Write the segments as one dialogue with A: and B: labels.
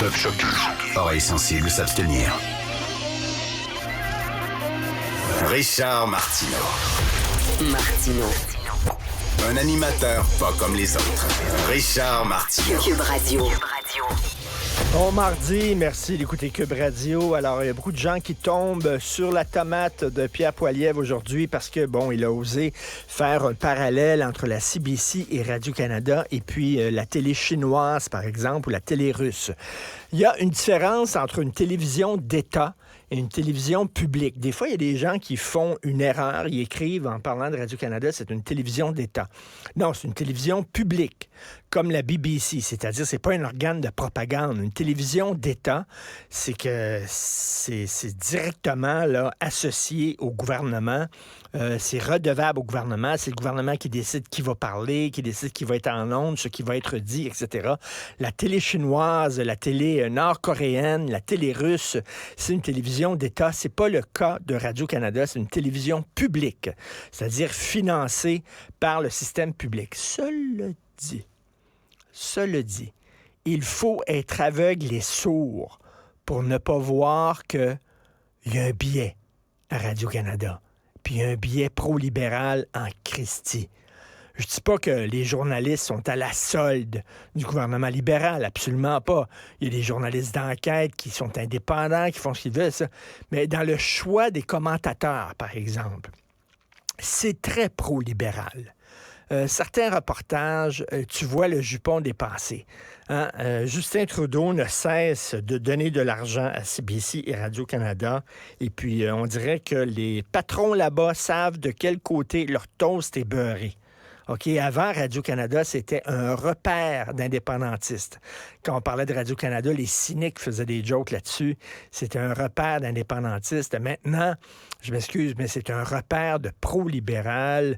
A: peuvent choquer. Oreilles sensibles s'abstenir. Richard Martineau. Un animateur pas comme les autres. Richard Martineau.
B: Cube Radio.
C: Bon mardi, merci d'écouter Cube Radio. Alors, il y a beaucoup de gens qui tombent sur la tomate de Pierre Poilievre aujourd'hui parce que, bon, il a osé faire un parallèle entre la CBC et Radio-Canada et puis la télé chinoise, par exemple, ou la télé russe. Il y a une différence entre une télévision d'État et une télévision publique. Des fois, il y a des gens qui font une erreur. Ils écrivent en parlant de Radio-Canada, c'est une télévision d'État. Non, c'est une télévision publique, comme la BBC. C'est-à-dire, c'est pas un organe de propagande. Une télévision d'État, c'est que c'est directement là, associé au gouvernement. C'est redevable au gouvernement. C'est le gouvernement qui décide qui va parler, qui décide qui va être en ondes, ce qui va être dit, etc. La télé chinoise, la télé nord-coréenne, la télé russe, c'est une télévision d'État. C'est pas le cas de Radio-Canada. C'est une télévision publique, c'est-à-dire financée par le système public. Cela dit, il faut être aveugle et sourd pour ne pas voir qu'il y a un biais à Radio-Canada. Puis un biais pro-libéral en Christie. Je dis pas que les journalistes sont à la solde du gouvernement libéral, absolument pas. Il y a des journalistes d'enquête qui sont indépendants, qui font ce qu'ils veulent, ça. Mais dans le choix des commentateurs, par exemple, c'est très pro-libéral. Certains reportages, tu vois le jupon dépassé. Hein? Justin Trudeau ne cesse de donner de l'argent à CBC et Radio-Canada. Et puis, on dirait que les patrons là-bas savent de quel côté leur toast est beurré. OK, avant, Radio-Canada, c'était un repère d'indépendantistes. Quand on parlait de Radio-Canada, les cyniques faisaient des jokes là-dessus. C'était un repère d'indépendantistes. Maintenant, je m'excuse, mais c'est un repère de pro-libéral,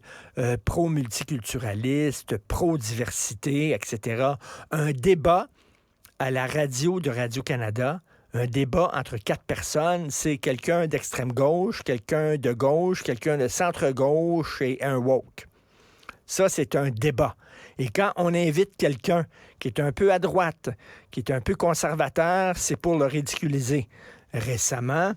C: pro-multiculturaliste, pro-diversité, etc. Un débat à la radio de Radio-Canada, un débat entre 4 personnes, c'est quelqu'un d'extrême gauche, quelqu'un de gauche, quelqu'un de centre-gauche et un woke. Ça, c'est un débat. Et quand on invite quelqu'un qui est un peu à droite, qui est un peu conservateur, c'est pour le ridiculiser. Récemment,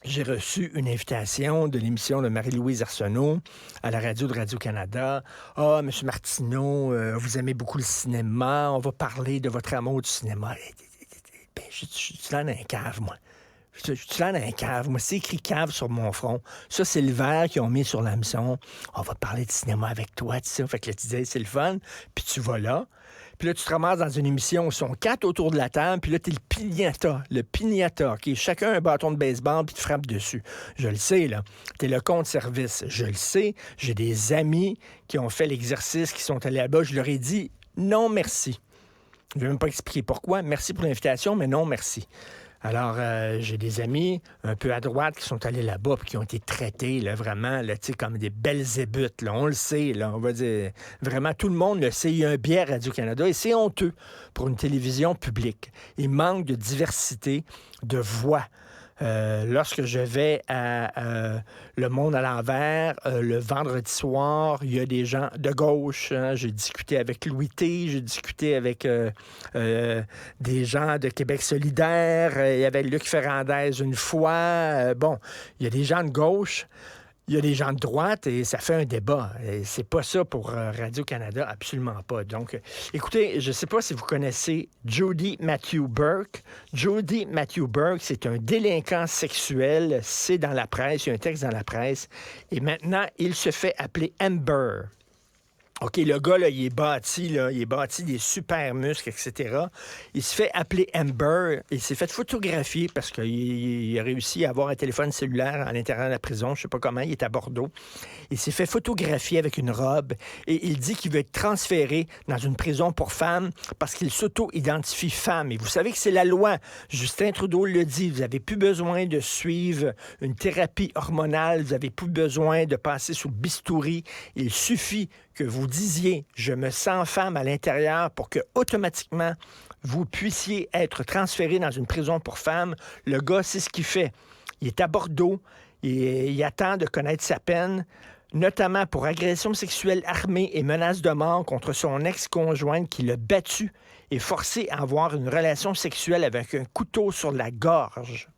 C: j'ai reçu une invitation de l'émission de Marie-Louise Arsenault à la radio de Radio-Canada. « Ah, M. Martineau, vous aimez beaucoup le cinéma, on va parler de votre amour du cinéma. » Ben, je suis là dans un cave, moi. Je suis là dans un cave. Moi, c'est écrit cave sur mon front. Ça, c'est le verre qu'ils ont mis sur l'hameçon. On va parler de cinéma avec toi, tu sais. Fait que là, tu disais, c'est le fun. Puis tu vas là. Puis là, tu te ramasses dans une émission où ils sont 4 autour de la table. Puis là, t'es le piñata. Le piñata, OK? Chacun un bâton de baseball, puis tu frappes dessus. Je le sais, là. T'es le compte-service. Je le sais. J'ai des amis qui ont fait l'exercice, qui sont allés là-bas. Je leur ai dit, non, merci. Je ne vais même pas expliquer pourquoi. Merci pour l'invitation, mais non, merci. Alors, j'ai des amis un peu à droite qui sont allés là-bas et qui ont été traités, là, vraiment, là, comme des belzébuth, là. On le sait, là, on va dire. Vraiment, tout le monde le sait. Il y a un biais à Radio-Canada et c'est honteux pour une télévision publique. Il manque de diversité de voix. Lorsque je vais à Le Monde à l'envers, le vendredi soir, il y a des gens de gauche. Hein, j'ai discuté avec Louis T, j'ai discuté avec des gens de Québec solidaire. Il y avait Luc Ferrandez une fois. Bon, il y a des gens de gauche. Il y a des gens de droite et ça fait un débat. Et c'est pas ça pour Radio-Canada, absolument pas. Donc, écoutez, je sais pas si vous connaissez Jody Matthew Burke. Jody Matthew Burke, c'est un délinquant sexuel. C'est dans la presse, il y a un texte dans la presse. Et maintenant, il se fait appeler Amber. OK, le gars, là, il est bâti des super muscles, etc. Il se fait appeler Amber. Il s'est fait photographier parce qu'il a réussi à avoir un téléphone cellulaire à l'intérieur de la prison. Je sais pas comment, il est à Bordeaux. Il s'est fait photographier avec une robe et il dit qu'il veut être transféré dans une prison pour femmes parce qu'il s'auto-identifie femme. Et vous savez que c'est la loi. Justin Trudeau le dit. Vous n'avez plus besoin de suivre une thérapie hormonale. Vous n'avez plus besoin de passer sous le bistouri. Il suffit que vous disiez « je me sens femme » à l'intérieur pour que automatiquement vous puissiez être transféré dans une prison pour femmes. Le gars, c'est ce qu'il fait. Il est à Bordeaux, il attend de connaître sa peine, notamment pour agression sexuelle armée et menace de mort contre son ex-conjointe qui l'a battu est forcé à avoir une relation sexuelle avec un couteau sur la gorge.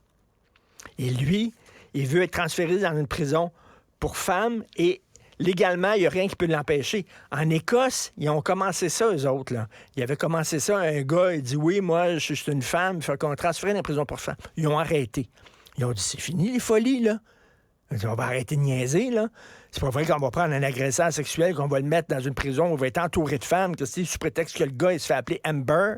C: Et lui, il veut être transféré dans une prison pour femmes et légalement, il n'y a rien qui peut l'empêcher. En Écosse, ils ont commencé ça, eux autres. Là. Ils avaient commencé ça, un gars, il dit, oui, moi, je suis une femme, il faut qu'on transfère dans la prison pour femmes. Ils ont arrêté. Ils ont dit, c'est fini les folies, là. Ils ont dit, on va arrêter de niaiser, là. C'est pas vrai qu'on va prendre un agresseur sexuel, qu'on va le mettre dans une prison, on va être entouré de femmes, que c'est sous prétexte que le gars, il se fait appeler Amber.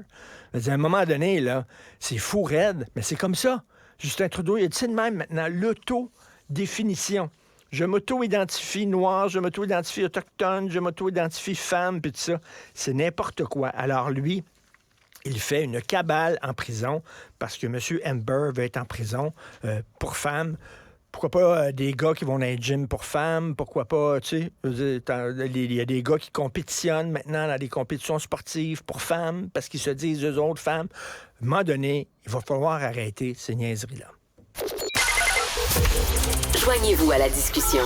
C: À un moment donné, là, c'est fou raide, mais c'est comme ça. Justin Trudeau, il a dit de même maintenant, l'autodéfinition. Je m'auto-identifie noir, je m'auto-identifie autochtone, je m'auto-identifie femme, puis tout ça. C'est n'importe quoi. Alors lui, il fait une cabale en prison parce que M. Amber veut être en prison pour femmes. Pourquoi pas des gars qui vont dans les gyms pour femmes? Pourquoi pas, tu sais, il y a des gars qui compétitionnent maintenant dans des compétitions sportives pour femmes parce qu'ils se disent, eux autres, femmes. À un moment donné, il va falloir arrêter ces niaiseries-là.
B: Joignez-vous à la discussion.